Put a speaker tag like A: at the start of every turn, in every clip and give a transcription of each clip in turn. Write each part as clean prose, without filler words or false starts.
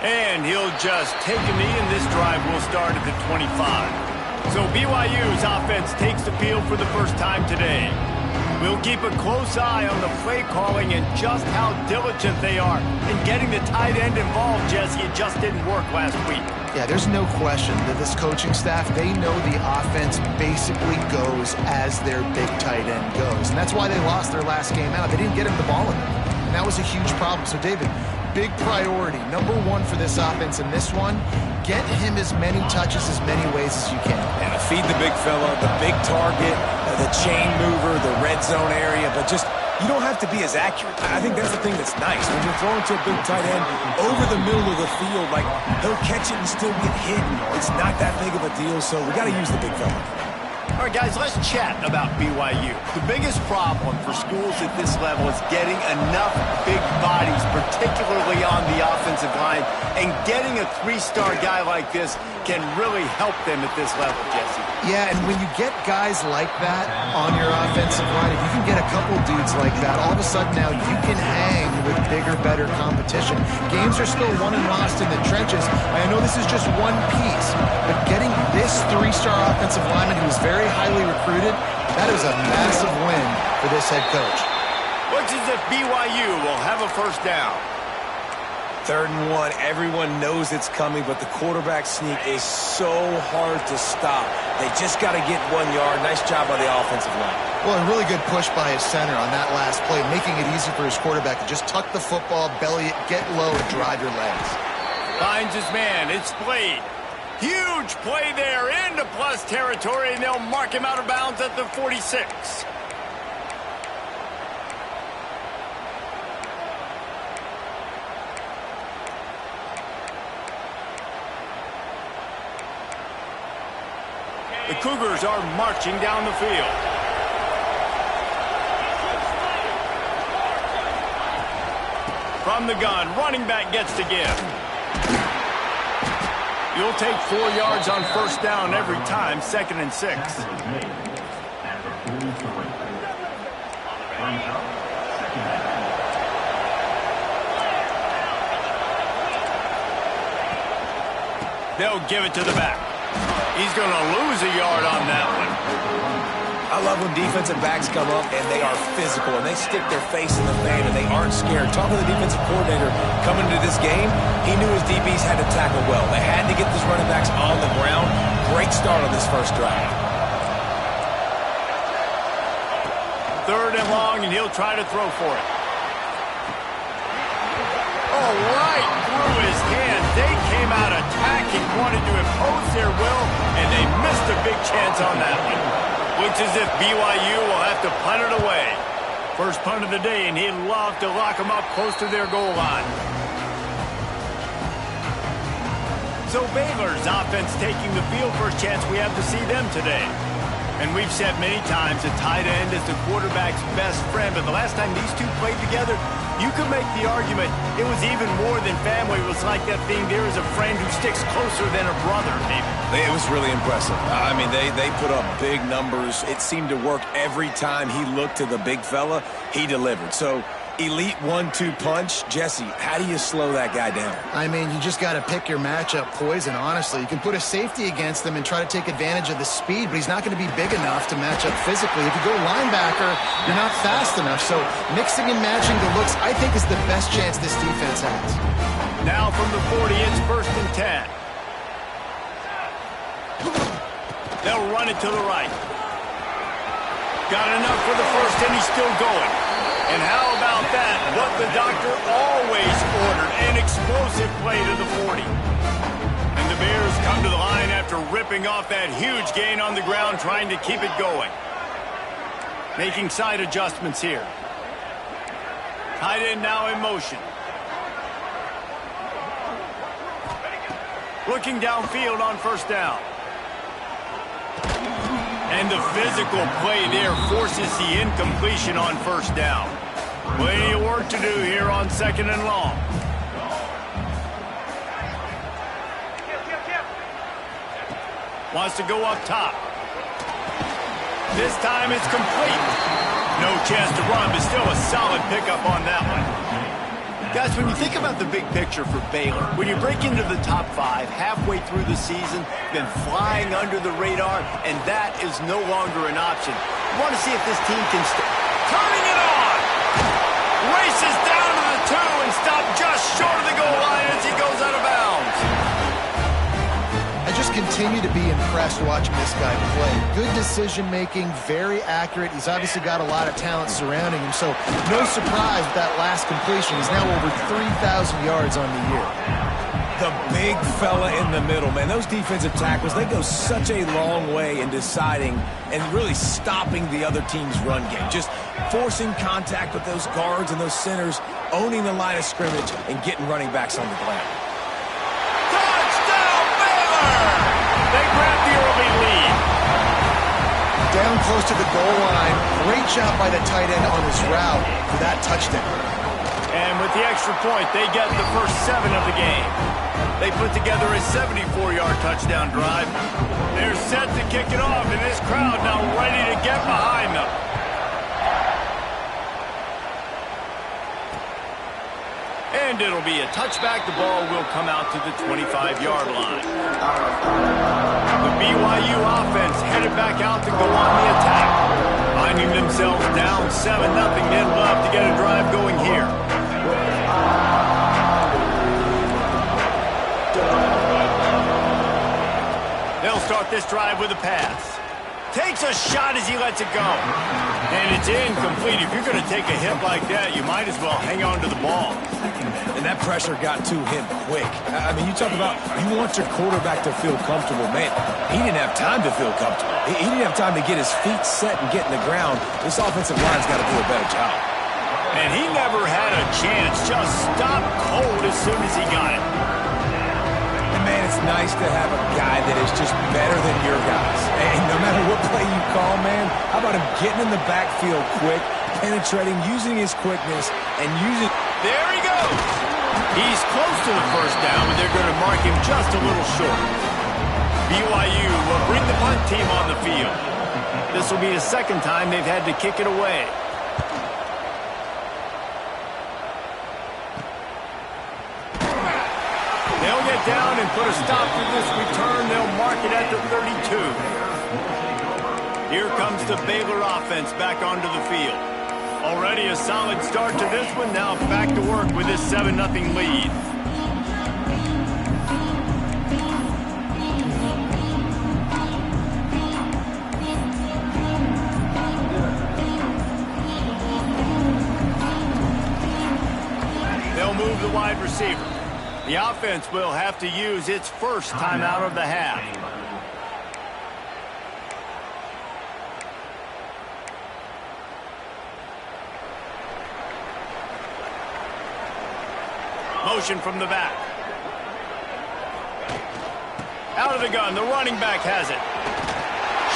A: And he'll just take a knee, and this drive will start at the 25. So BYU's offense takes the field for the first time today. We'll keep a close eye on the play calling and just how diligent they are in getting the tight end involved, Jesse. It just didn't work last week.
B: Yeah, there's no question that this coaching staff, they know the offense basically goes as their big tight end goes. And that's why they lost their last game out. They didn't get him the ball in there. And that was a huge problem. So, David, big priority, number one for this offense in this one, get him as many touches as many ways as you can.
C: And feed the big fella, the big target, the chain mover, the red zone area, but just you don't have to be as accurate. I think that's the thing that's nice. When you're throwing to a big tight end over the middle of the field, like he'll catch it and still get hit. It's not that big of a deal, so we got to use the big fella.
A: All right, guys, let's chat about BYU. The biggest problem for schools at this level is getting enough big bodies, particularly on the offensive line, and getting a three-star guy like this can really help them at this level, Jesse.
B: Yeah, and when you get guys like that on your offensive line, if you can get a couple dudes like that, all of a sudden now you can hang with bigger, better competition. Games are still won and lost in the trenches. I know this is just one piece, but getting this three-star offensive lineman who is very highly recruited, that is a massive win for this head coach.
A: Looks as if BYU will have a first down.
C: 3rd and 1, everyone knows it's coming, but the quarterback sneak is so hard to stop. They just got to get 1 yard. Nice job by the offensive line.
B: Well, a really good push by his center on that last play, making it easy for his quarterback to just tuck the football, belly it, get low, and drive your legs.
A: Finds his man. It's Blade. Huge play there into plus territory, and they'll mark him out of bounds at the 46. The Cougars are marching down the field. From the gun, running back gets to give. You'll take 4 yards on first down every time, 2nd and 6. They'll give it to the back. He's going to lose a yard on that one.
C: I love when defensive backs come up and they are physical and they stick their face in the fan and they aren't scared. Talking to the defensive coordinator coming into this game, he knew his DBs had to tackle well. They had to get these running backs on the ground. Great start on this first drive.
A: 3rd and long, and he'll try to throw for it. Oh, right through his hands. They came out attacking, wanted to impose their will, and they missed a big chance on that one. Looks as if BYU will have to punt it away. First punt of the day, and he'd love to lock them up close to their goal line. So Baylor's offense taking the field. First chance we have to see them today. And we've said many times a tight end is the quarterback's best friend, but the last time these two played together, you could make the argument it was even more than family. It was like that being there as a friend who sticks closer than a brother, maybe.
C: It was really impressive. I mean, they put up big numbers. It seemed to work every time he looked to the big fella. He delivered. So, elite 1-2 punch. Jesse, how do you slow that guy down?
B: I mean, you just got to pick your matchup poison, honestly. You can put a safety against him and try to take advantage of the speed, but he's not going to be big enough to match up physically. If you go linebacker, you're not fast enough. So mixing and matching the looks, I think, is the best chance this defense has.
A: Now from the 40, it's 1st and 10. They'll run it to the right. Got enough for the first, and he's still going. And how about that? What the doctor always ordered, an explosive play to the 40. And the Bears come to the line after ripping off that huge gain on the ground, trying to keep it going. Making side adjustments here. Tight end now in motion. Looking downfield on first down. And the physical play there forces the incompletion on first down. Plenty of work to do here on 2nd and long. Wants to go up top. This time it's complete. No chance to run, but still a solid pickup on that one. Guys, when you think about the big picture for Baylor, when you break into the top 5 halfway through the season, been flying under the radar, and that is no longer an option. You want to see if this team can turning it on! Races down to the 2 and stopped just short of the goal line as he goes out of bounds.
B: I just continue to be impressed watching this guy play. Good decision-making, very accurate. He's obviously got a lot of talent surrounding him, so no surprise with that last completion. He's now over 3,000 yards on the year.
C: The big fella in the middle, man. Those defensive tackles, they go such a long way in deciding and really stopping the other team's run game. Just forcing contact with those guards and those centers, owning the line of scrimmage, and getting running backs on the ground.
A: They grab the early lead.
B: Down close to the goal line. Great job by the tight end on his route for that touchdown.
A: And with the extra point, they get the first 7 of the game. They put together a 74-yard touchdown drive. They're set to kick it off, and this crowd now ready to get behind them. And it'll be a touchback. The ball will come out to the 25-yard line. The BYU offense headed back out to go on the attack. Finding themselves down 7-0, they'd love to get a drive going here. They'll start this drive with a pass. Takes a shot as he lets it go. And it's incomplete. If you're going to take a hit like that, you might as well hang on to the ball.
C: And that pressure got to him quick. I mean, you talk about you want your quarterback to feel comfortable. Man, he didn't have time to feel comfortable. He didn't have time to get his feet set and get in the ground. This offensive line's got to do a better job.
A: And he never had a chance. Just stopped cold as soon as he got it.
C: And, man, it's nice to have a guy that is just better than your guys. And no matter what play you call, man, how about him getting in the backfield quick, penetrating, using his quickness, and using...
A: There he goes. He's close to the first down, but they're going to mark him just a little short. BYU will bring the punt team on the field. This will be the second time they've had to kick it away. They'll get down and put a stop to this return. They'll mark it at the 32. Here comes the Baylor offense back onto the field. Already a solid start to this one. Now back to work with this 7-0 lead. They'll move the wide receiver. The offense will have to use its first timeout of the half. Motion from the back. Out of the gun. The running back has it.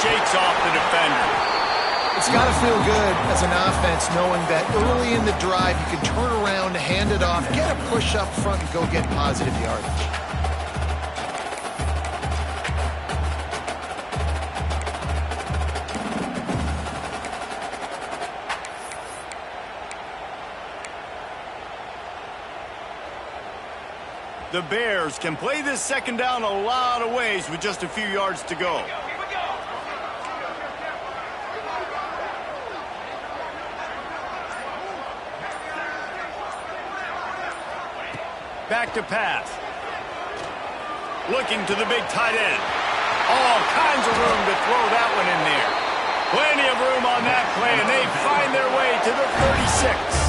A: Shakes off the defender.
B: It's got to feel good as an offense knowing that early in the drive you can turn around, hand it off, get a push up front, and go get positive yardage.
A: The Bears can play this second down a lot of ways with just a few yards to go. Back to pass. Looking to the big tight end. All kinds of room to throw that one in there. Plenty of room on that play, and they find their way to the 36.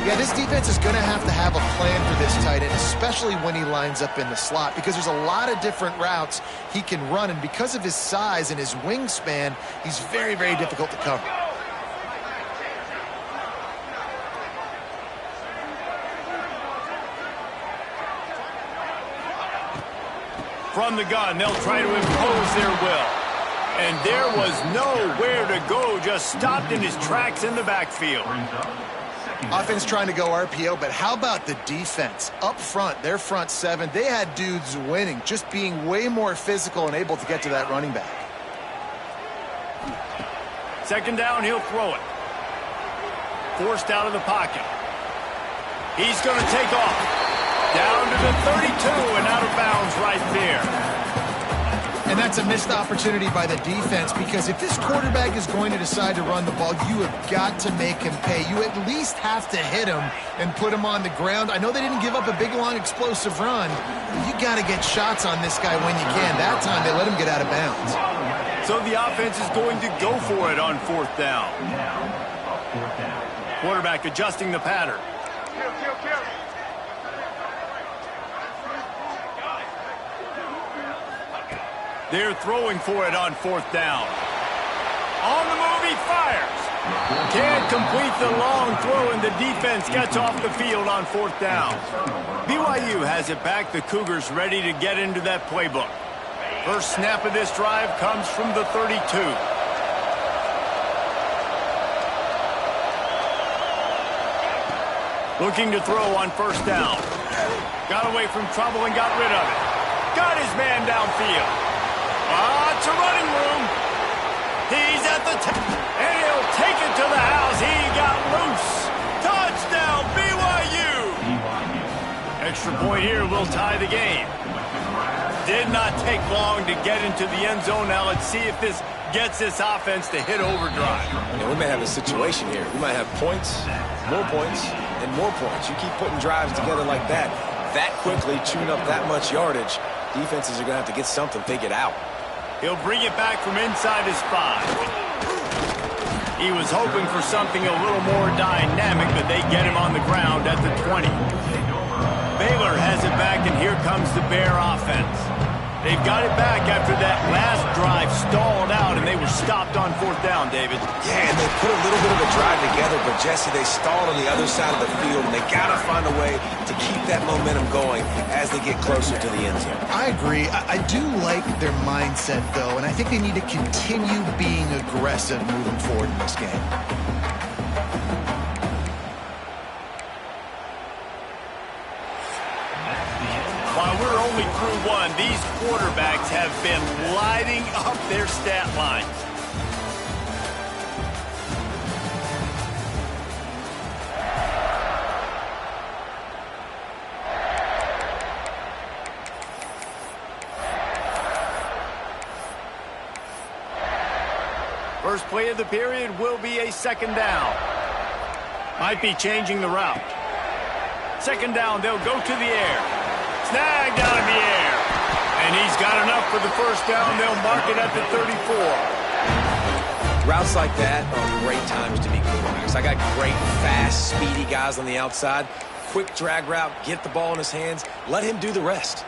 B: Yeah, this defense is going to have a plan for this tight end, especially when he lines up in the slot, because there's a lot of different routes he can run, and because of his size and his wingspan, he's very, very difficult to cover.
A: From the gun, they'll try to impose their will. And there was nowhere to go, just stopped in his tracks in the backfield.
B: Offense trying to go RPO, but how about the defense? Up front, their front 7, they had dudes winning, just being way more physical and able to get to that running back.
A: Second down, he'll throw it. Forced out of the pocket. He's going to take off. Down to the 32 and out of bounds right there.
B: And that's a missed opportunity by the defense, because if this quarterback is going to decide to run the ball, you have got to make him pay. You at least have to hit him and put him on the ground. I know they didn't give up a big, long, explosive run. You got to get shots on this guy when you can. That time they let him get out of bounds.
A: So the offense is going to go for it on 4th down. Quarterback adjusting the pattern. They're throwing for it on 4th down. On the move, he fires. Can't complete the long throw, and the defense gets off the field on 4th down. BYU has it back. The Cougars ready to get into that playbook. First snap of this drive comes from the 32. Looking to throw on 1st down. Got away from trouble and got rid of it. Got his man downfield. It's a running room. He's at the top, and he'll take it to the house. He got loose. Touchdown, BYU. Extra point here will tie the game. Did not take long to get into the end zone. Now let's see if this gets this offense to hit overdrive.
C: We may have a situation here. We might have points, and more points. You keep putting drives together like that quickly, chewing up that much yardage, defenses are going to have to get something figured out.
A: He'll bring it back from inside his 5. He was hoping for something a little more dynamic, but they get him on the ground at the 20. Baylor has it back, and here comes the Bear offense. They've got it back after that last drive stalled out, and they were stopped on 4th down, David.
C: Yeah, and they put a little bit of a drive together, but, Jesse, they stalled on the other side of the field, and they got to find a way to keep that momentum going as they get closer to the end zone.
B: I agree. I do like their mindset, though, and I think they need to continue being aggressive moving forward in this game.
A: While we're only through 1, these quarterbacks have been lighting up their stat lines. First play of the period will be a 2nd down. Might be changing the route. 2nd down, they'll go to the air. Snagged out of the air. And he's got enough for the 1st down. They'll mark it at the 34.
C: Routes like that are great times to be quarterbacks. I got great, fast, speedy guys on the outside. Quick drag route, get the ball in his hands, let him do the rest.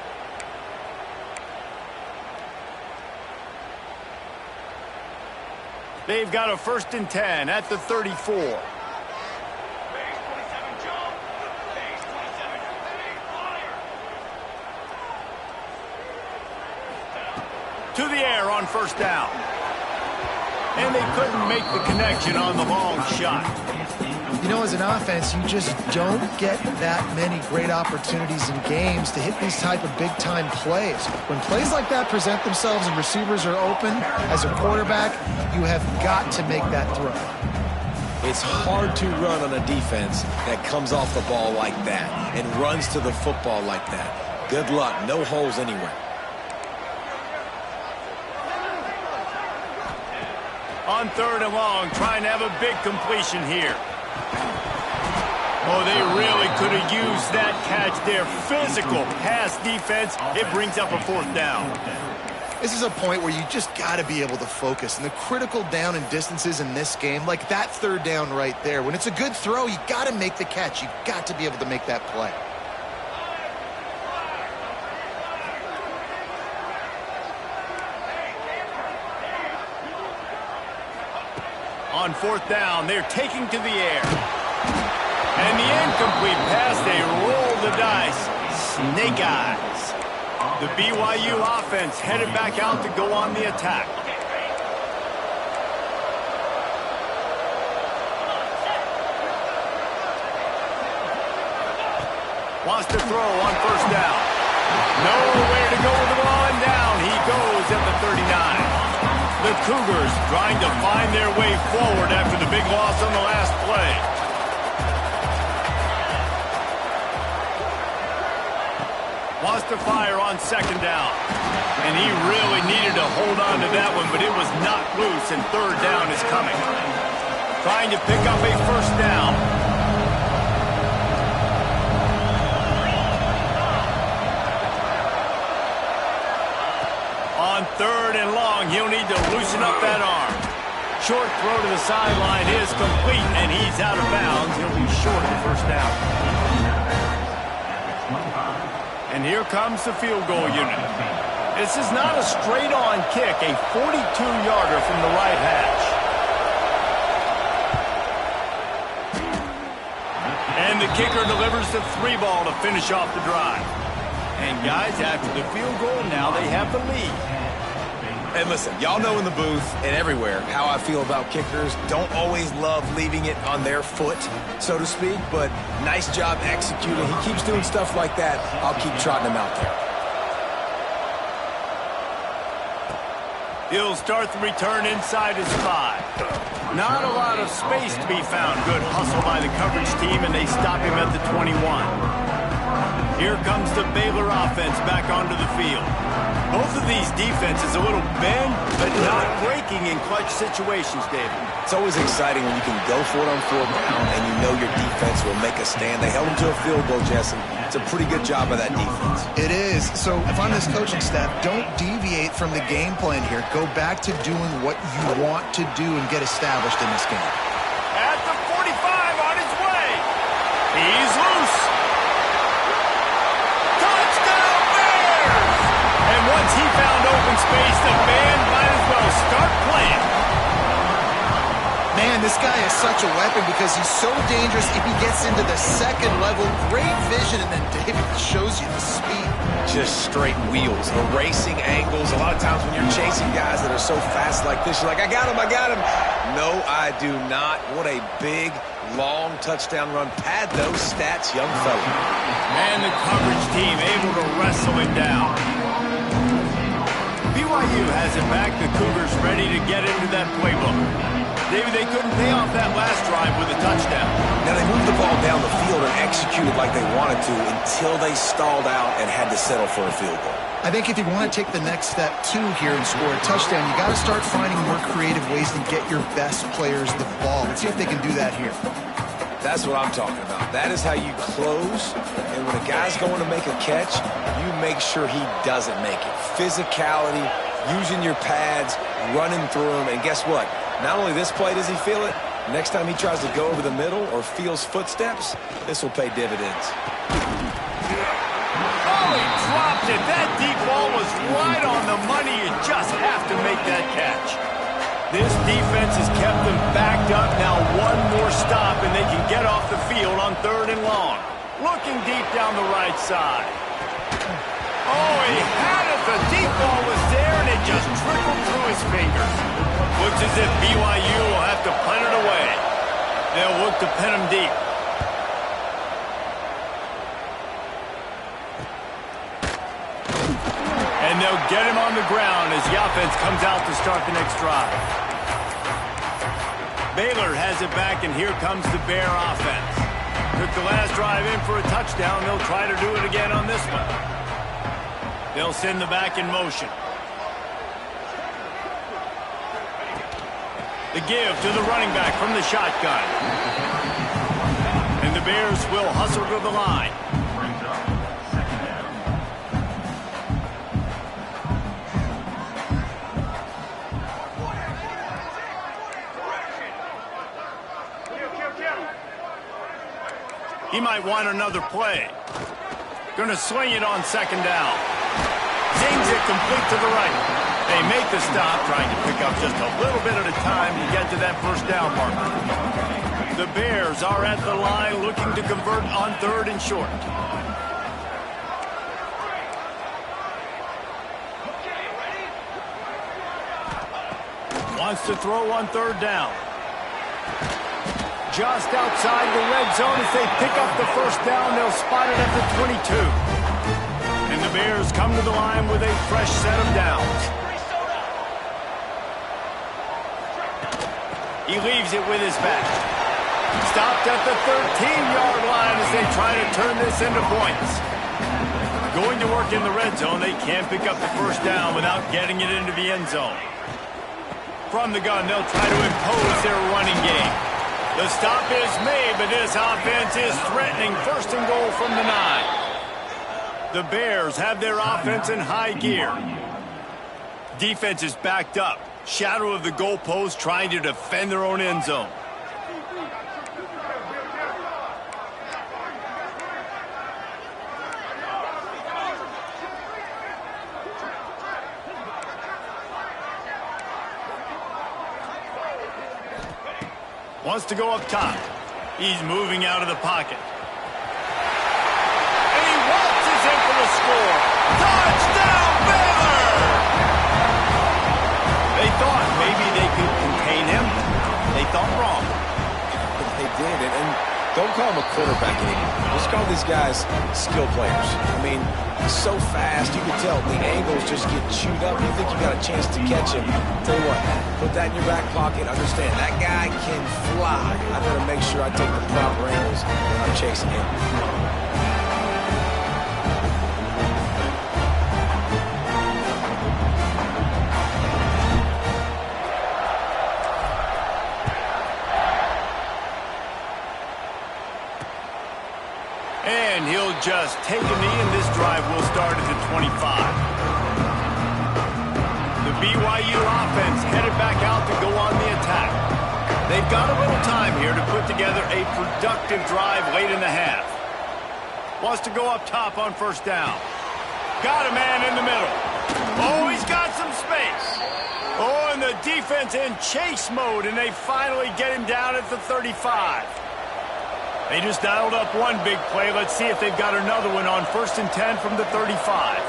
A: They've got a 1st and 10 at the 34. To the air on 1st down. And they couldn't make the connection on the long shot.
B: You know, as an offense, you just don't get that many great opportunities in games to hit these type of big-time plays. When plays like that present themselves and receivers are open, as a quarterback, you have got to make that throw.
C: It's hard to run on a defense that comes off the ball like that and runs to the football like that. Good luck. No holes anywhere.
A: On 3rd and long, trying to have a big completion here. Oh, they really could have used that catch there. Physical pass defense. It brings up a 4th down.
B: This is a point where you just got to be able to focus. And the critical down and distances in this game, like that 3rd down right there, when it's a good throw, you got to make the catch. You got to be able to make that play.
A: On 4th down, they're taking to the air. And the incomplete pass, they roll the dice. Snake eyes. The BYU offense headed back out to go on the attack. Wants to throw on 1st down. Nowhere to go with the ball, and down he goes at the 39. The Cougars trying to find their way forward after the big loss on the last play. Wants to fire on second down. And he really needed to hold on to that one, but it was not loose, and third down is coming. Trying to pick up a first down. On third and long, he'll need to loosen up that arm. Short throw to the sideline is complete, and he's out of bounds. He'll be short of the first down. And here comes the field goal unit. This is not a straight-on kick, a 42-yarder from the right hash. And the kicker delivers the 3-ball to finish off the drive. And guys, after the field goal, now they have the lead.
C: And listen, y'all know in the booth and everywhere how I feel about kickers. Don't always love leaving it on their foot, so to speak, but nice job executing. He keeps doing stuff like that. I'll keep trotting him out there.
A: He'll start the return inside his 5. Not a lot of space to be found. Good hustle by the coverage team, and they stop him at the 21. Here comes the Baylor offense back onto the field. Both of these defenses a little bend, but not breaking in clutch situations, David.
C: It's always exciting when you can go for it on fourth down and you know your defense will make a stand. They held them to a field goal, Jesse. It's a pretty good job by that defense.
B: It is. So if I'm this coaching staff, don't deviate from the game plan here. Go back to doing what you want to do and get established in this game.
A: At the 45 on his way. He's loose. Touchdown Bears! And once he found open space, the band might as well start playing.
B: Man, this guy is such a weapon because he's so dangerous if he gets into the second level. Great vision, and then David shows you the speed.
C: Just straight wheels, erasing angles. A lot of times when you're chasing guys that are so fast like this, you're like, I got him, I got him. No, I do not. What a big, long touchdown run. Pad those stats, young fella.
A: And the coverage team able to wrestle him down. BYU has it back. The Cougars ready to get into that playbook. David, they couldn't pay off that last drive with a touchdown.
C: Now, they moved the ball down the field and executed like they wanted to until they stalled out and had to settle for a field goal.
B: I think if you want to take the next step, too, here and score a touchdown, you got to start finding more creative ways to get your best players the ball. Let's see if they can do that here.
C: That's what I'm talking about. That is how you close. And when a guy's going to make a catch, you make sure he doesn't make it. Physicality, using your pads, running through them. And guess what? Not only this play does he feel it, next time he tries to go over the middle or feels footsteps, this will pay dividends.
A: Oh, he dropped it. That deep ball was right on the money. You just have to make that catch. This defense has kept them backed up. Now one more stop, and they can get off the field on third and long. Looking deep down the right side. Oh, he had it. The deep ball was there, and it just trickled through his fingers. Looks as if BYU will have to punt it away. They'll look to pin him deep. And they'll get him on the ground as the offense comes out to start the next drive. Baylor has it back, and here comes the Bear offense. Took the last drive in for a touchdown. They'll try to do it again on this one. They'll send the back in motion. The give to the running back from the shotgun. And the Bears will hustle to the line. He might want another play. Going to sling it on second down. Zings it complete to the right. They make the stop, trying to pick up just a little bit at a time to get to that first down marker. The Bears are at the line looking to convert on third and short. Wants to throw on third down. Just outside the red zone as they pick up the first down. They'll spot it at the 22. And the Bears come to the line with a fresh set of downs. He leaves it with his back. Stopped at the 13-yard line as they try to turn this into points. Going to work in the red zone, they can't pick up the first down without getting it into the end zone. From the gun, they'll try to impose their running game. The stop is made, but this offense is threatening first and goal from the 9. The Bears have their offense in high gear. Defense is backed up. Shadow of the goalpost, trying to defend their own end zone. Wants to go up top. He's moving out of the pocket. And he waltzes in for the score. Touchdown, Baylor! They thought maybe they could contain him. They thought wrong.
C: They did, and don't call him a quarterback anymore. Just call these guys skill players. I mean, he's so fast, you can tell the angles just get chewed up. You think you got a chance to catch him. Tell you what, put that in your back pocket. Understand, that guy can fly. I better make sure I take the proper angles when I'm chasing him.
A: And he'll just take a knee, and this drive will start at the 25. The BYU offense headed back out to go on the attack. They've got a little time here to put together a productive drive late in the half. Wants to go up top on first down. Got a man in the middle. Oh, he's got some space. Oh, and the defense in chase mode, and they finally get him down at the 35. They just dialed up one big play. Let's see if they've got another one on 1st and 10 from the 35.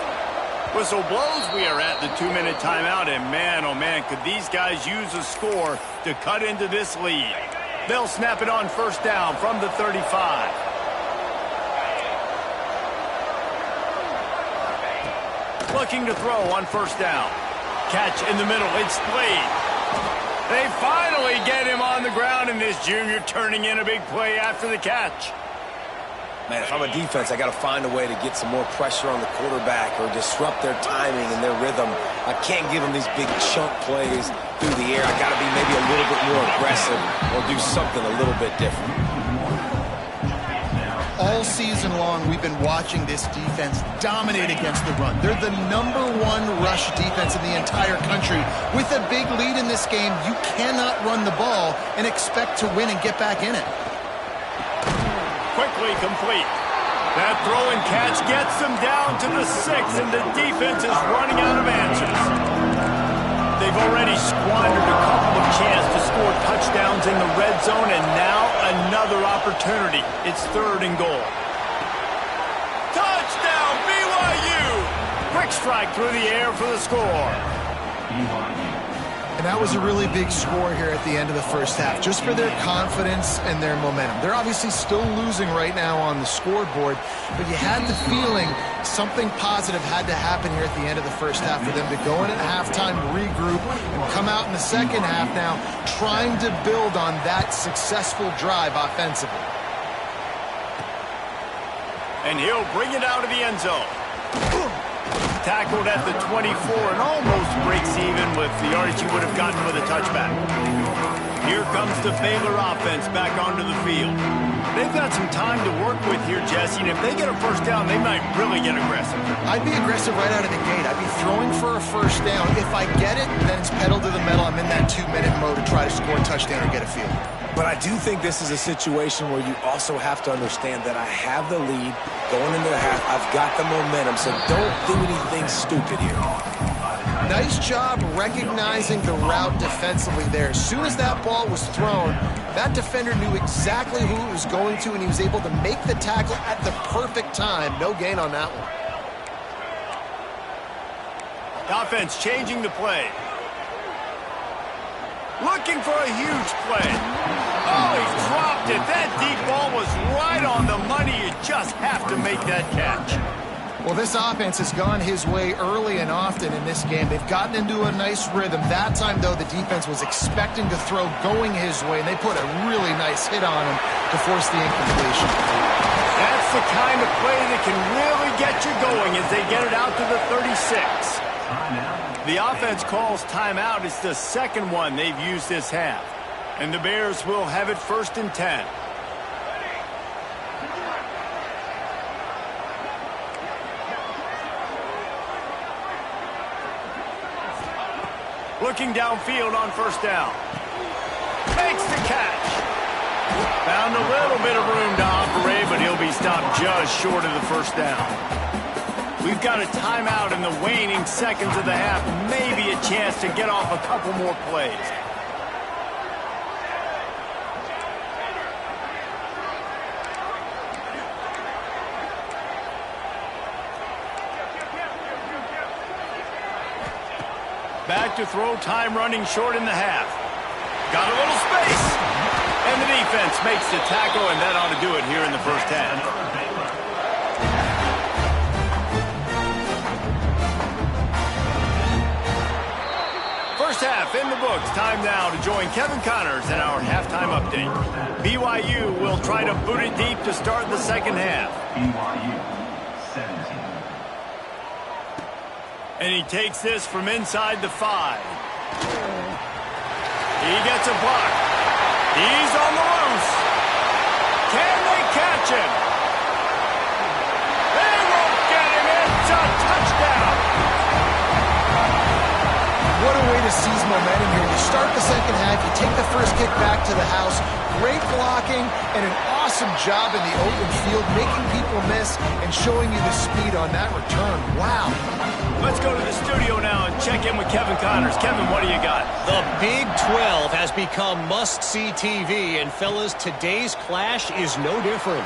A: Whistle blows. We are at the 2-minute timeout, and man, oh man, could these guys use a score to cut into this lead. They'll snap it on first down from the 35. Looking to throw on first down. Catch in the middle. It's Slade. They finally get him on the ground, and this junior turning in a big play after the catch.
C: Man, if I'm a defense, I got to find a way to get some more pressure on the quarterback or disrupt their timing and their rhythm. I can't give them these big chunk plays through the air. I got to be maybe a little bit more aggressive or do something a little bit different.
B: All season long, we've been watching this defense dominate against the run. They're the #1 rush defense in the entire country. With a big lead in this game, you cannot run the ball and expect to win and get back in it.
A: Quickly complete. That throw and catch gets them down to the 6, and the defense is running out of answers. They've already squandered a couple of chances to score touchdowns in the red zone, and now another opportunity. It's 3rd and goal. Touchdown, BYU! Quick strike through the air for the score.
B: And that was a really big score here at the end of the first half, just for their confidence and their momentum. They're obviously still losing right now on the scoreboard, but you had the feeling something positive had to happen here at the end of the first half for them to go in at halftime, regroup, and come out in the second half now trying to build on that successful drive offensively.
A: And he'll bring it out of the end zone. Tackled at the 24 and almost breaks even with the yards he would have gotten with a touchback. Here comes the Baylor offense back onto the field. They've got some time to work with here, Jesse, and if they get a first down, they might really get aggressive.
B: I'd be aggressive right out of the gate. I'd be throwing for a first down. If I get it, then it's pedal to the metal. I'm in that 2-minute mode to try to score a touchdown or get a field.
C: But I do think this is a situation where you also have to understand that I have the lead going into the half. I've got the momentum, so don't do anything stupid here.
B: Nice job recognizing the route defensively there. As soon as that ball was thrown, that defender knew exactly who it was going to, and he was able to make the tackle at the perfect time. No gain on that one.
A: The offense changing the play. Looking for a huge play. Oh, he dropped it. That deep ball was right on the money. You just have to make that catch.
B: Well, this offense has gone his way early and often in this game. They've gotten into a nice rhythm. That time, though, the defense was expecting to throw going his way, and they put a really nice hit on him to force the incompletion.
A: That's That's the kind of play that can really get you going as they get it out to the 36. The offense calls timeout. It's the second one they've used this half. And the Bears will have it 1st and 10. Looking downfield on 1st down. Makes the catch. Found a little bit of room to operate, but he'll be stopped just short of the 1st down. We've got a timeout in the waning seconds of the half. Maybe a chance to get off a couple more plays. Back to throw, time running short in the half. Got a little space. And the defense makes the tackle, and that ought to do it here in the 1st half. First half in the books. Time now to join Kevin Connors in our halftime update. BYU will try to boot it deep to start the second half. BYU 17. And he takes this from inside the 5. He gets a block. He's on the loose. Can they catch him? They won't get him. It's a touchdown.
B: What a way to seize momentum here. You start the second half, you take the first kick back to the house. Great blocking and an awesome job in the open field, making people miss and showing you the speed on that return. Wow.
A: Let's go to the studio now and check in with Kevin Connors. Kevin, what do you got?
D: The Big 12 has become must-see TV, and fellas, today's clash is no different.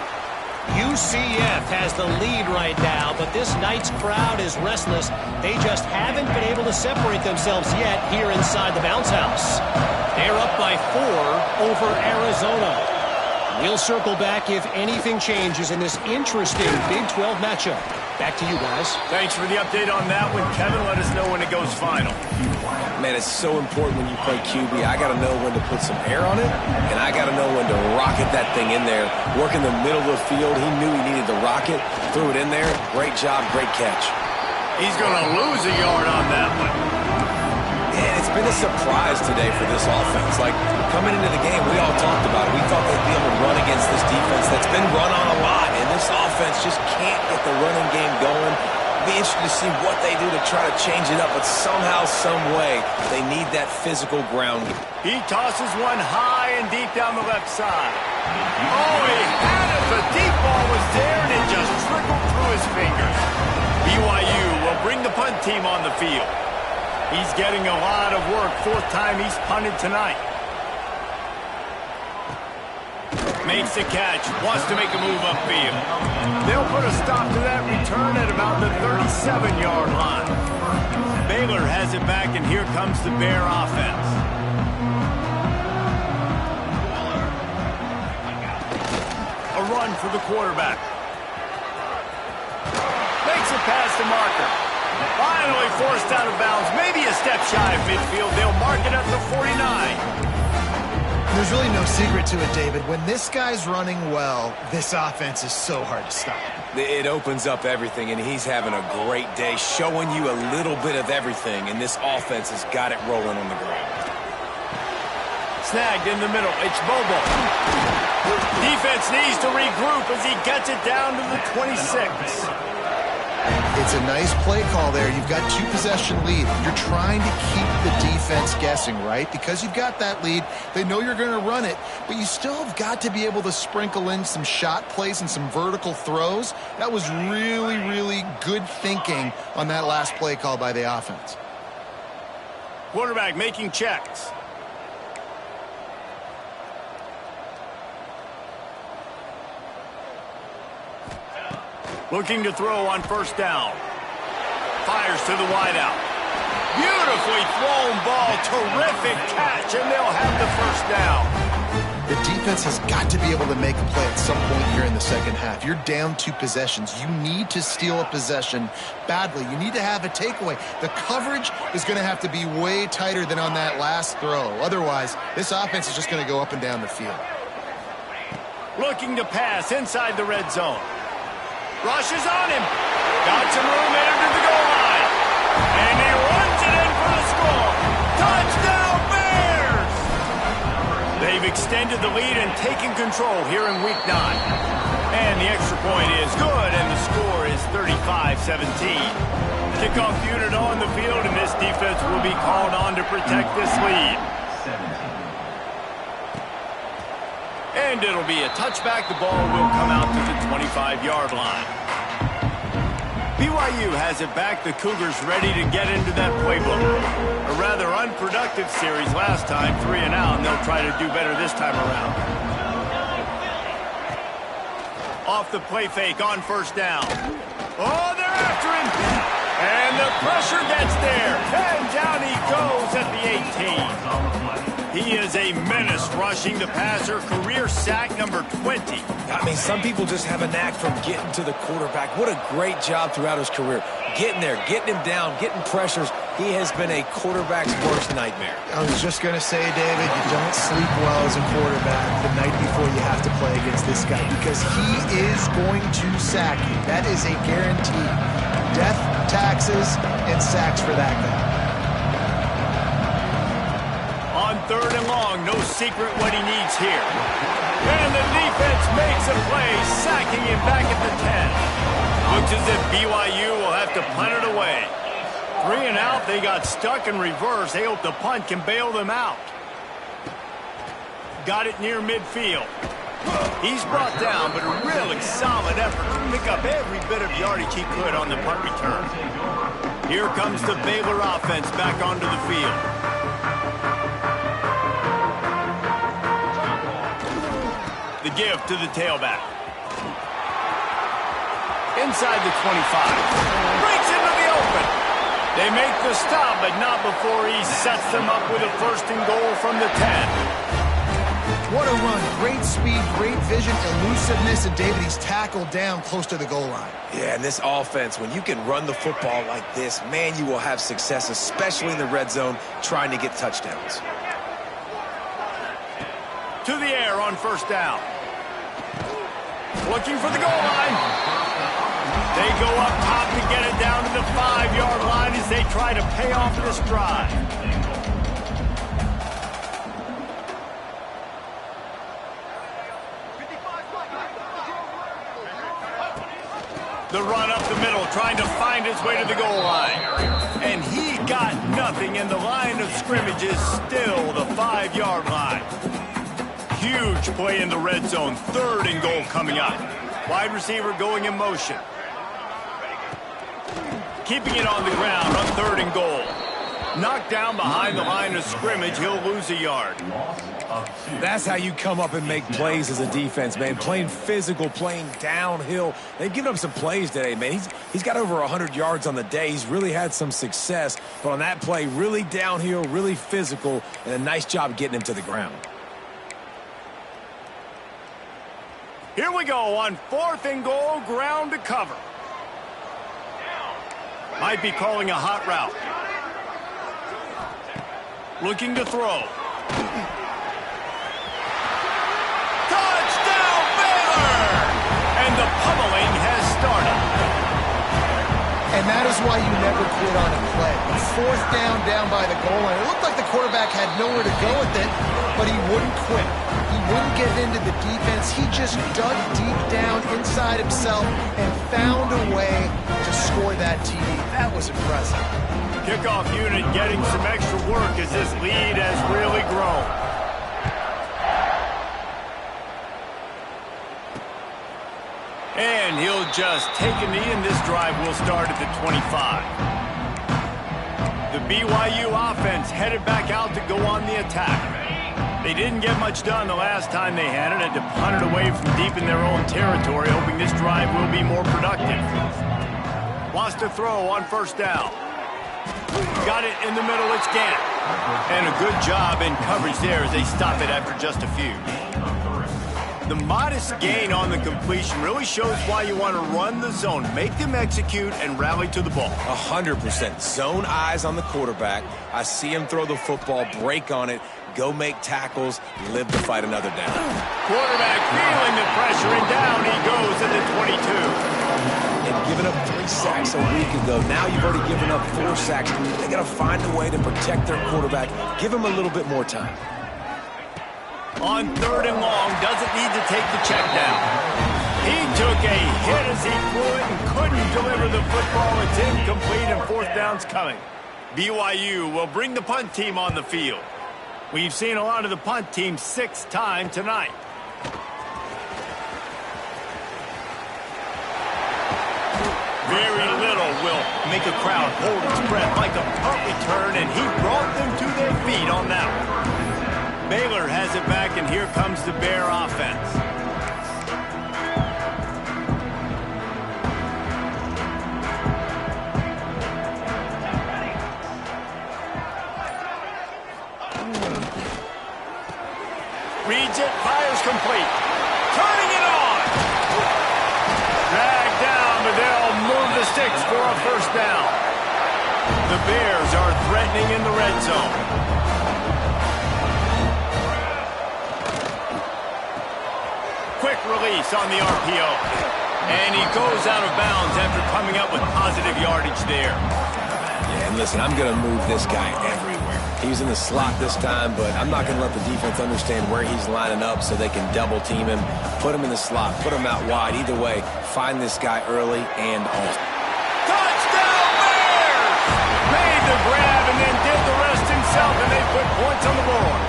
D: UCF has the lead right now, but this night's crowd is restless. They just haven't been able to separate themselves yet here inside the bounce house. They're up by 4 over Arizona. We'll circle back if anything changes in this interesting Big 12 matchup. Back to you guys.
A: Thanks for the update on that one, Kevin. Let us know when it goes final.
C: Man, it's so important when you play QB. I got to know when to put some air on it, and I got to know when to rocket that thing in there. Work in the middle of the field. He knew he needed to rocket. Threw it in there. Great job, great catch.
A: He's going to lose a yard on that one.
C: And it's been a surprise today for this offense. Like, coming into the game, we all talked about it. We thought they'd be able to run against this defense that's been run on a lot, and this offense just can't get the running game going. Be interested to see what they do to try to change it up, but somehow, some way, they need that physical ground.
A: He tosses one high and deep down the left side. Oh, he had it. The deep ball was there, and it just trickled through his fingers. BYU will bring the punt team on the field. He's getting a lot of work. 4th time he's punted tonight. Makes the catch. Wants to make a move upfield. They'll put a stop to that return at about the 37-yard line. Baylor has it back, and here comes the Bear offense. A run for the quarterback. Makes it past the marker. Finally forced out of bounds. Maybe a step shy of midfield. They'll mark it at the 49.
B: There's really no secret to it, David. When this guy's running well, this offense is so hard to stop.
C: It opens up everything, and he's having a great day, showing you a little bit of everything, and this offense has got it rolling on the ground.
A: Snagged in the middle. It's Bobo. Defense needs to regroup as he gets it down to the 26.
B: It's a nice play call there. You've got 2-possession lead. You're trying to keep the defense guessing, right? Because you've got that lead, they know you're going to run it, but you still have got to be able to sprinkle in some shot plays and some vertical throws. That was really, really good thinking on that last play call by the offense.
A: Quarterback making checks. Looking to throw on 1st down. Fires to the wideout. Beautifully thrown ball. Terrific catch, and they'll have the 1st down.
B: The defense has got to be able to make a play at some point here in the second half. You're down 2 possessions. You need to steal a possession badly. You need to have a takeaway. The coverage is going to have to be way tighter than on that last throw. Otherwise, this offense is just going to go up and down the field.
A: Looking to pass inside the red zone. Rushes on him. Got some room headed to the goal line. And he runs it in for the score. Touchdown, Bears! They've extended the lead and taken control here in Week 9. And the extra point is good, and the score is 35-17. Kickoff unit on the field, and this defense will be called on to protect this lead. And it'll be a touchback. The ball will come out to the 25-yard line. BYU has it back. The Cougars ready to get into that playbook. A rather unproductive series last time, 3 and out, and they'll try to do better this time around. Off the play fake on first down. Oh, they're after him. And the pressure gets there. And down he goes at the 18. He is a menace rushing the passer. Career sack number 20.
C: I mean, some people just have a knack from getting to the quarterback. What a great job throughout his career. Getting there, getting him down, getting pressures. He has been a quarterback's worst nightmare.
B: I was just going to say, David, you don't sleep well as a quarterback the night before you have to play against this guy because he is going to sack you. That is a guarantee. Death, taxes, and sacks for that guy.
A: On 3rd and long, no secret what he needs here. And the defense makes a play, sacking him back at the 10. Looks as if BYU will have to punt it away. 3 and out, they got stuck in reverse. They hope the punt can bail them out. Got it near midfield. He's brought down, but a really solid effort to pick up every bit of yardage he could on the punt return. Here comes the Baylor offense back onto the field. The give to the tailback. Inside the 25. Breaks into the open. They make the stop, but not before he sets them up with a 1st and goal from the 10.
B: What a run. Great speed, great vision, elusiveness, and David, he's tackled down close to the goal line.
C: Yeah, and this offense, when you can run the football like this, man, you will have success, especially in the red zone, trying to get touchdowns.
A: To the air on 1st down. Looking for the goal line. They go up top to get it down to the 5-yard line as they try to pay off this drive. The run up the middle, trying to find his way to the goal line. And he got nothing, and the line of scrimmage is still the 5-yard line. Huge play in the red zone. 3rd and goal coming up. Wide receiver going in motion. Keeping it on the ground on 3rd and goal. Knocked down behind the line of scrimmage. He'll lose a yard.
C: That's how you come up and make plays as a defense, man. Playing physical, playing downhill. They've given up some plays today, man. He's got over 100 yards on the day. He's really had some success. But on that play, really downhill, really physical, and a nice job getting him to the ground.
A: Here we go on 4th and goal, ground to cover. Might be calling a hot route. Looking to throw. Touchdown, Baylor! And the pummeling has started.
B: And that is why you never quit on a play. 4th down by the goal line. It looked like the quarterback had nowhere to go with it, but he wouldn't quit. He wouldn't get into the defense. He just dug deep down inside himself and found a way to score that TD. That was impressive.
A: Kickoff unit getting some extra work as this lead has really grown. And he'll just take a knee, and this drive will start at the 25. The BYU offense headed back out to go on the attack. They didn't get much done the last time they had it. Had to punt it away from deep in their own territory, hoping this drive will be more productive. Wants to throw on 1st down. Got it in the middle, it's Gant. And a good job in coverage there as they stop it after just a few. The modest gain on the completion really shows why you want to run the zone. Make them execute and rally to the ball.
C: 100%. Zone eyes on the quarterback. I see him throw the football, break on it, go make tackles, live to fight another down.
A: Quarterback feeling the pressure, and down he goes at the 22.
C: sacks a week ago. Now you've already given up 4 sacks. They got to find a way to protect their quarterback. Give him a little bit more time.
A: On 3rd and long, doesn't need to take the check down. He took a hit as he threw it and couldn't deliver the football. It's incomplete and 4th down's coming. BYU will bring the punt team on the field. We've seen a lot of the punt team 6 times tonight. Very little will make a crowd hold its breath like a punt return, and he brought them to their feet on that one. Baylor has it back, and here comes the Bear offense. Reads it, fires complete. Turning it on. Dragged down, but they'll move the sticks for a 1st down. The Bears are threatening in the red zone. Quick release on the RPO. And he goes out of bounds after coming up with positive yardage there.
C: Yeah, and listen, I'm going to move this guy everywhere. He's in the slot this time, but I'm not going to let the defense understand where he's lining up so they can double team him, put him in the slot, put him out wide. Either way, find this guy early and often.
A: Touchdown Bears! Made the grab and then did the rest himself, and they put points on the board.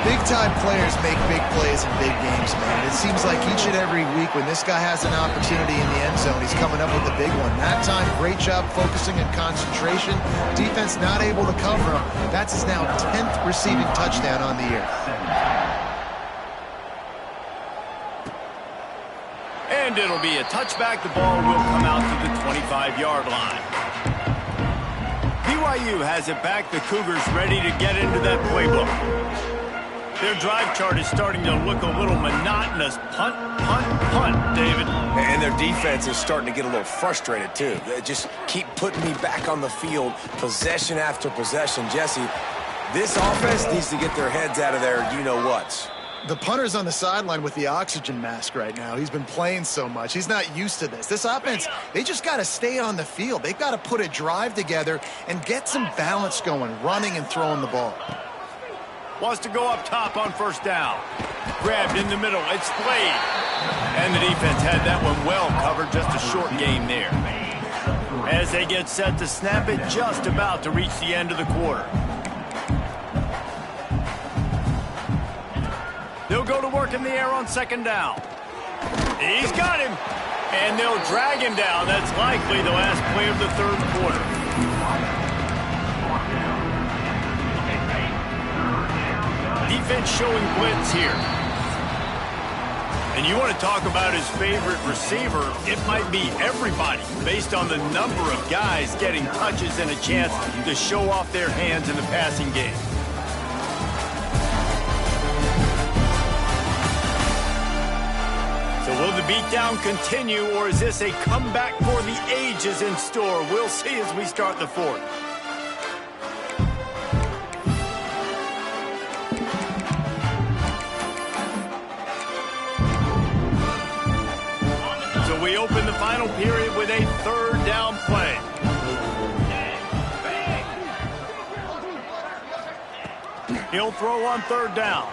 B: Big-time players make big plays in big games, man. It seems like each and every week when this guy has an opportunity in the end zone, he's coming up with a big one. That time, great job focusing and concentration. Defense not able to cover him. That's his now 10th receiving touchdown on the year.
A: And it'll be a touchback. The ball will come out to the 25-yard line. BYU has it back. The Cougars ready to get into that playbook. Their drive chart is starting to look a little monotonous. Punt, punt, punt, David.
C: And their defense is starting to get a little frustrated, too. They just keep putting me back on the field, possession after possession. Jesse, this offense needs to get their heads out of their you-know-whats.
B: The punter's on the sideline with the oxygen mask right now. He's been playing so much. He's not used to this. This offense, they just got to stay on the field. They've got to put a drive together and get some balance going, running and throwing the ball.
A: Wants to go up top on 1st down. Grabbed in the middle. It's played. And the defense had that one well covered. Just a short game there. As they get set to snap it, just about to reach the end of the quarter. They'll go to work in the air on 2nd down. He's got him. And they'll drag him down. That's likely the last play of the 3rd quarter. Defense showing blitz here. And you want to talk about his favorite receiver, it might be everybody based on the number of guys getting touches and a chance to show off their hands in the passing game. So will the beatdown continue, or is this a comeback for the ages in store? We'll see as we start the 4th. We open the final period with a 3rd down play. He'll throw on 3rd down.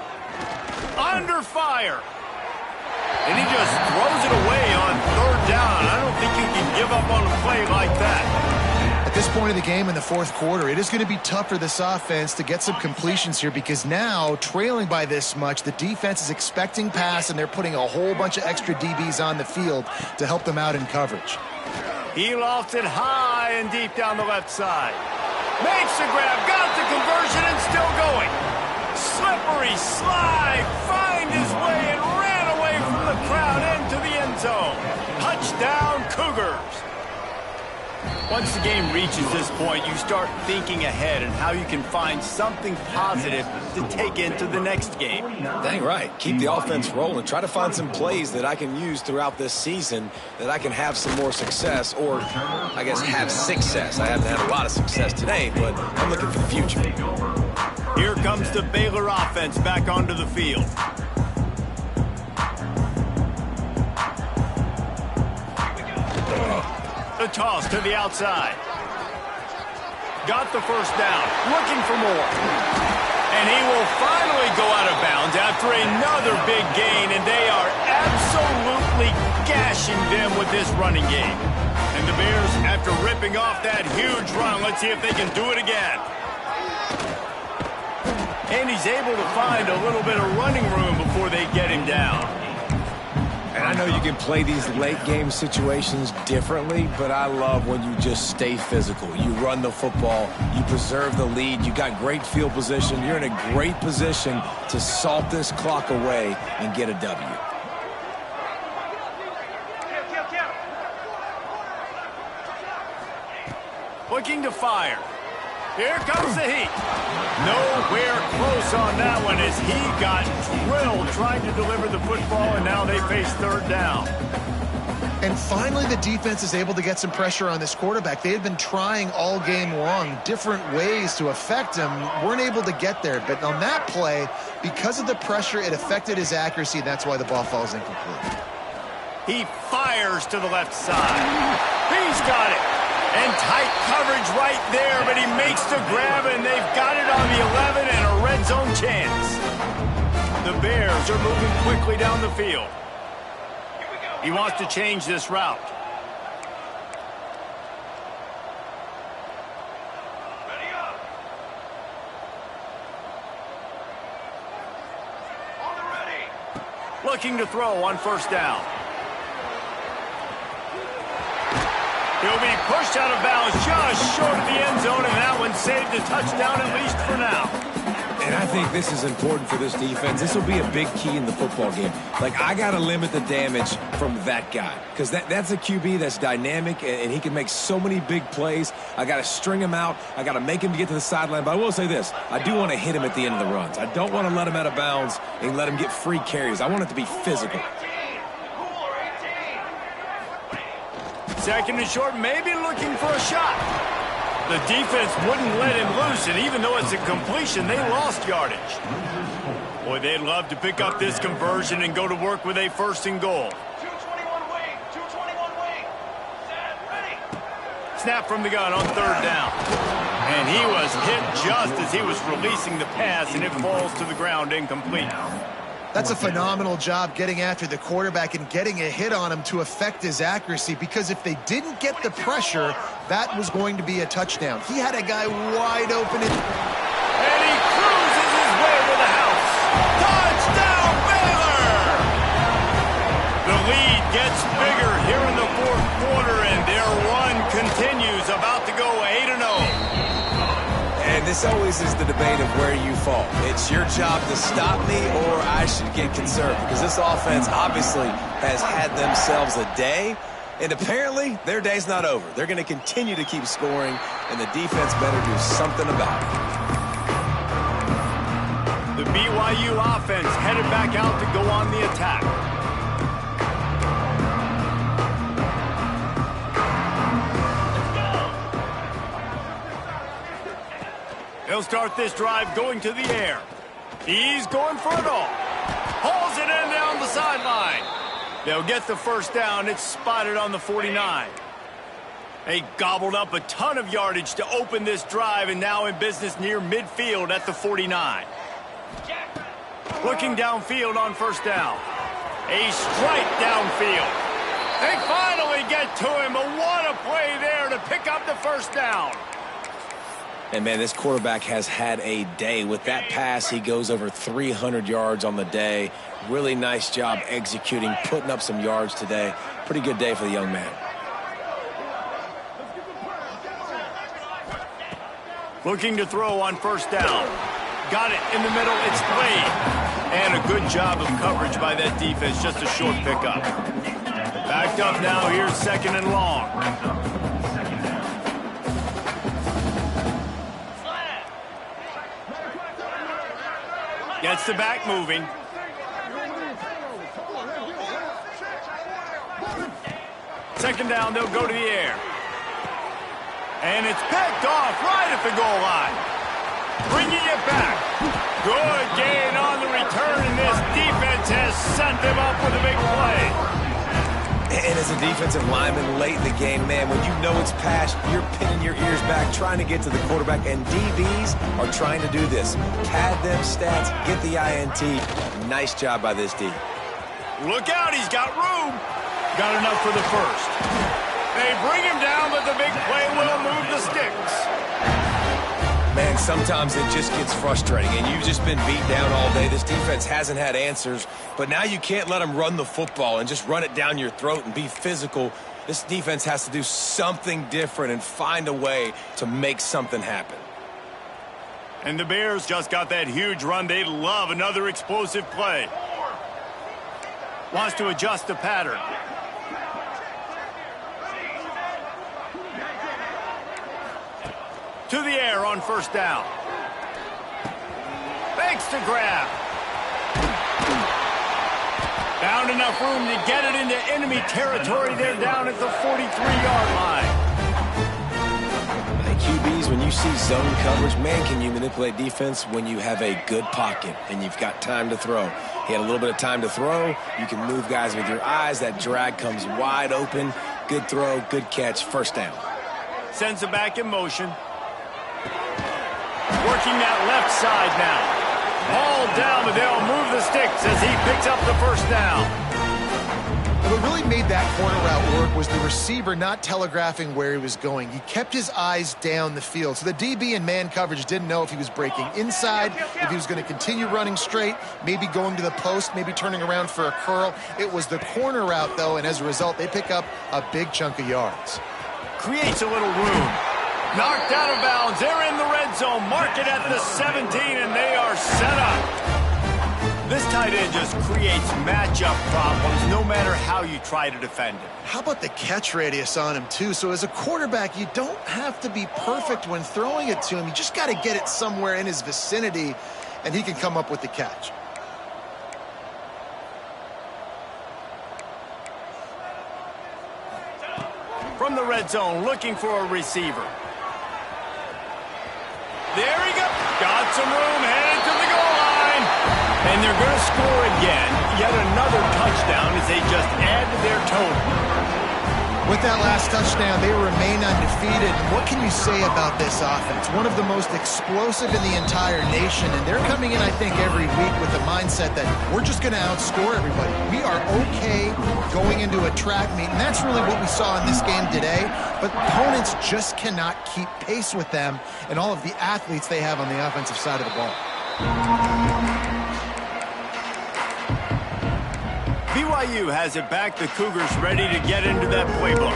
A: Under fire. And he just throws it away on 3rd down. I don't think you can give up on a play like that.
B: At this point of the game in the 4th quarter, it is going to be tough for this offense to get some completions here because now, trailing by this much, the defense is expecting pass and they're putting a whole bunch of extra DBs on the field to help them out in coverage.
A: He lofts it high and deep down the left side. Makes the grab, got the conversion and still going. Slippery slide, find his way and ran away from the crowd into the end zone. Touchdown Cougars. Once the game reaches this point, you start thinking ahead and how you can find something positive to take into the next game.
C: Dang right. Keep the offense rolling. Try to find some plays that I can use throughout this season that I can have some more success, or I guess have success. I haven't had a lot of success today, but I'm looking for the future.
A: Here comes the Baylor offense back onto the field. The toss to the outside. Got the first down. Looking for more. And he will finally go out of bounds after another big gain, and they are absolutely gashing them with this running game. And the Bears, after ripping off that huge run, let's see if they can do it again. And he's able to find a little bit of running room before they get him down.
C: And I know you can play these late game situations differently, but I love when you just stay physical. You run the football, you preserve the lead, you got great field position, you're in a great position to salt this clock away and get a W.
A: Looking to fire. Here comes the heat. Nowhere close on that one as he got drilled trying to deliver the football, and now they face third down.
B: And finally, the defense is able to get some pressure on this quarterback. They had been trying all game long different ways to affect him, weren't able to get there. But on that play, because of the pressure, it affected his accuracy, and that's why the ball falls incomplete.
A: He fires to the left side. He's got it. And tight coverage right there, but he makes the grab, and they've got it on the 11 and a red zone chance. The Bears are moving quickly down the field. He wants to change this route.
E: Ready up. On the ready.
A: Looking to throw on first down. He'll be pushed out of bounds just short of the end zone, and that one saved a touchdown at least for now.
C: And I think this is important for this defense. This will be a big key in the football game. Like, I got to limit the damage from that guy because that's a QB that's dynamic, and he can make so many big plays. I got to string him out. I got to make him get to the sideline. But I will say this. I do want to hit him at the end of the runs. I don't want to let him out of bounds and let him get free carries. I want it to be physical.
A: Second and short, maybe looking for a shot. The defense wouldn't let him loose, and even though it's a completion, they lost yardage. Boy, they'd love to pick up this conversion and go to work with a first and goal.
E: 221 wing, 221 wing. Set, ready.
A: Snap from the gun on third down. And he was hit just as he was releasing the pass, and it falls to the ground incomplete.
B: That's a phenomenal job getting after the quarterback and getting a hit on him to affect his accuracy, because if they didn't get the pressure, that was going to be a touchdown. He had a guy wide open. And
A: he cruises his way to the house. Touchdown, Baylor! The lead gets bigger here in the fourth quarter, and their run continues, about to go 8-0.
C: And this always is the debate of where you fall. It's your job to stop me, or I should get conserved, because this offense obviously has had themselves a day, and apparently their day's not over. They're going to continue to keep scoring, and the defense better do something about
A: it. The BYU offense headed back out to go on the attack. They'll start this drive going to the air. He's going for it all. Hauls it in down the sideline. They'll get the first down. It's spotted on the 49. They gobbled up a ton of yardage to open this drive, and now in business near midfield at the 49. Looking downfield on first down. A strike downfield. They finally get to him, but what a play there to pick up the first down.
C: And, man, this quarterback has had a day. With that pass, he goes over 300 yards on the day. Really nice job executing, putting up some yards today. Pretty good day for the young man.
A: Looking to throw on first down. Got it in the middle. It's played. And a good job of coverage by that defense. Just a short pickup. Backed up now. Here's second and long. Gets the back moving. Second down, they'll go to the air. And it's picked off right at the goal line. Bringing it back. Good gain on the return, and this defense has set them up with a big play.
C: And as a defensive lineman late in the game, man, when you know it's past, you're pinning your ears back, trying to get to the quarterback, and DBs are trying to do this. Pad them stats, get the INT. Nice job by this D.
A: Look out, he's got room. Got enough for the first. They bring him down, but the big play will move the sticks.
C: Man, sometimes it just gets frustrating, and you've just been beat down all day. This defense hasn't had answers, but now you can't let them run the football and just run it down your throat and be physical. This defense has to do something different and find a way to make something happen.
A: And the Bears just got that huge run. They love another explosive play. Wants to adjust the pattern. To the air on first down. Thanks to grab. Found enough room to get it into enemy territory. They're down at the 43-yard line.
C: Hey, QBs, when you see zone coverage, man, can you manipulate defense when you have a good pocket and you've got time to throw. He had a little bit of time to throw. You can move guys with your eyes. That drag comes wide open. Good throw, good catch, first down.
A: Sends it back in motion. Working that left side now. Ball down, but they'll move the sticks as he picks up the first down.
B: What really made that corner route work was the receiver not telegraphing where he was going. He kept his eyes down the field. So the DB in man coverage didn't know if he was breaking inside, if he was going to continue running straight, maybe going to the post, maybe turning around for a curl. It was the corner route, though, and as a result, they pick up a big chunk of yards.
A: Creates a little room. Knocked out of bounds. They're in the red zone. Mark it at the 17, and they are set up. This tight end just creates matchup problems no matter how you try to defend it.
B: How about the catch radius on him, too? So as a quarterback, you don't have to be perfect when throwing it to him. You just got to get it somewhere in his vicinity, and he can come up with the catch.
A: From the red zone, looking for a receiver. There he goes. Got some room, headed to the goal line. And they're going to score again. Yet another touchdown as they just add to their total.
B: With that last touchdown, they remain undefeated. What can you say about this offense? One of the most explosive in the entire nation, and they're coming in, I think, every week with the mindset that we're just going to outscore everybody. We are okay going into a track meet, and that's really what we saw in this game today. But opponents just cannot keep pace with them and all of the athletes they have on the offensive side of the ball.
A: BYU has it back. The Cougars ready to get into that playbook.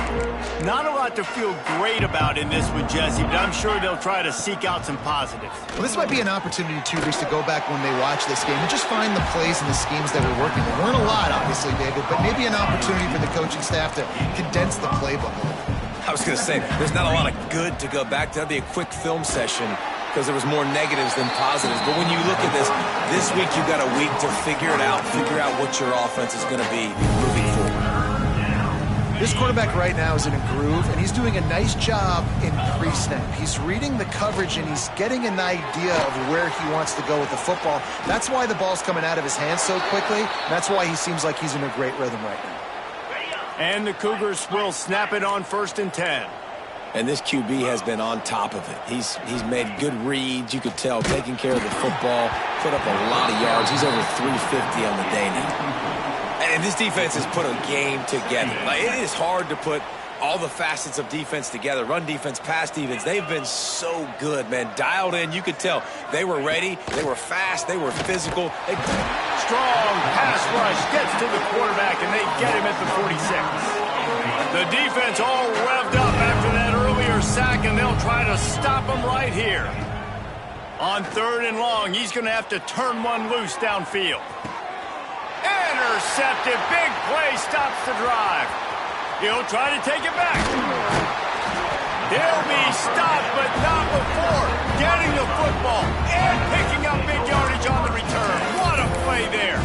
A: Not a lot to feel great about in this one, Jesse, but I'm sure they'll try to seek out some positives.
B: Well, this might be an opportunity, too, Reese, to go back when they watch this game and just find the plays and the schemes that were working. There weren't a lot, obviously, David, but maybe an opportunity for the coaching staff to condense the playbook a little.
C: I was going to say, there's not a lot of good to go back to. That'd be a quick film session because there was more negatives than positives. But when you look at this week you've got a week to figure it out, figure out what your offense is going to be moving forward.
B: This quarterback right now is in a groove, and he's doing a nice job in pre-snap. He's reading the coverage, and he's getting an idea of where he wants to go with the football. That's why the ball's coming out of his hands so quickly. That's why he seems like he's in a great rhythm right now.
A: And the Cougars will snap it on 1st and 10.
C: And this QB has been on top of it. He's made good reads. You could tell, taking care of the football, put up a lot of yards. He's over 350 on the day now. And this defense has put a game together. Like, it is hard to put all the facets of defense together. Run defense, pass defense. They've been so good, man. Dialed in. You could tell they were ready. They were fast. They were physical.
A: Strong pass rush gets to the quarterback, and they get him at the 46. The defense all revved up after that earlier sack, and they'll try to stop him right here. On 3rd and long, he's going to have to turn one loose downfield. Intercepted. Big play stops the drive. He'll try to take it back. He'll be stopped, but not before getting the football and picking up big yardage on the return. What a play there.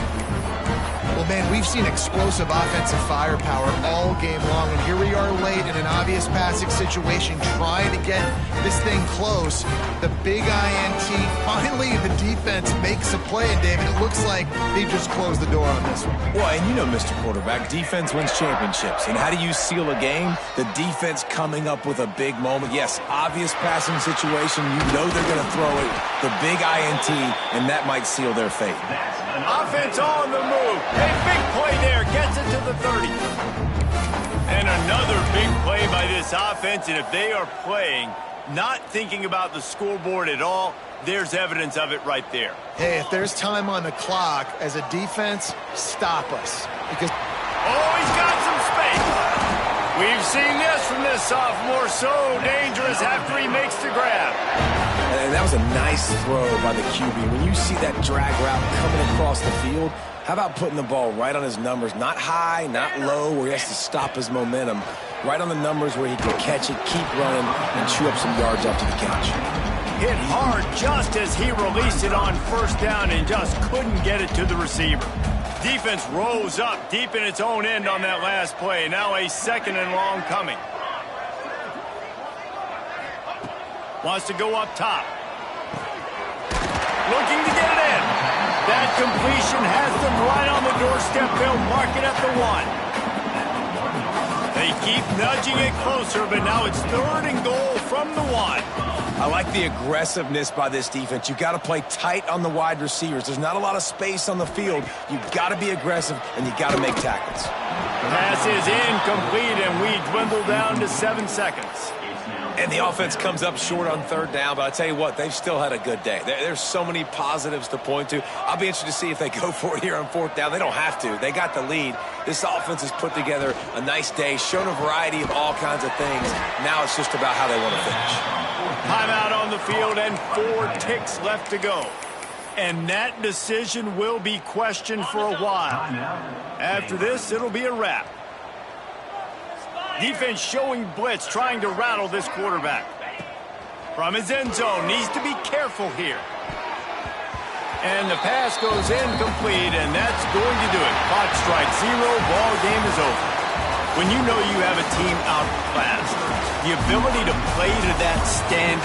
B: Well, But, man, we've seen explosive offensive firepower all game long, and here we are late in an obvious passing situation trying to get this thing close. The big INT, finally the defense makes a play, and, David, it looks like they just closed the door on this one.
C: Well, and you know, Mr. Quarterback, defense wins championships. And how do you seal a game? The defense coming up with a big moment. Yes, obvious passing situation. You know they're going to throw it. The big INT, and that might seal their fate.
A: Offense on the move. A big play there. Gets it to the 30. And another big play by this offense. And if they are playing, not thinking about the scoreboard at all, there's evidence of it right there.
B: Hey, if there's time on the clock, as a defense, stop us. Because
A: oh, he's got some space. We've seen this from this sophomore. So dangerous after he makes the grab.
C: And that was a nice throw by the QB. When you see that drag route coming across the field, how about putting the ball right on his numbers? Not high, not low, where he has to stop his momentum. Right on the numbers where he can catch it, keep running, and chew up some yards after the catch.
A: Hit hard just as he released it on first down and just couldn't get it to the receiver. Defense rose up deep in its own end on that last play. Now a 2nd and long coming. Wants to go up top. Looking to get it in. That completion has them right on the doorstep. They'll mark it at the 1. They keep nudging it closer, but now it's 3rd and goal from the 1.
C: I like the aggressiveness by this defense. You've got to play tight on the wide receivers. There's not a lot of space on the field. You've got to be aggressive, and you've got to make tackles.
A: Pass is incomplete, and we dwindle down to 7 seconds.
C: And the offense comes up short on 3rd down, but I tell you what, they've still had a good day. There's so many positives to point to. I'll be interested to see if they go for it here on 4th down. They don't have to. They got the lead. This offense has put together a nice day, shown a variety of all kinds of things. Now it's just about how they want to finish.
A: Timeout on the field and 4 ticks left to go. And that decision will be questioned for a while. After this, it'll be a wrap. Defense showing blitz, trying to rattle this quarterback. From his end zone, needs to be careful here. And the pass goes incomplete, and that's going to do it. Clock strikes 0, ball game is over. When you know you have a team outclassed, the ability to play to that standard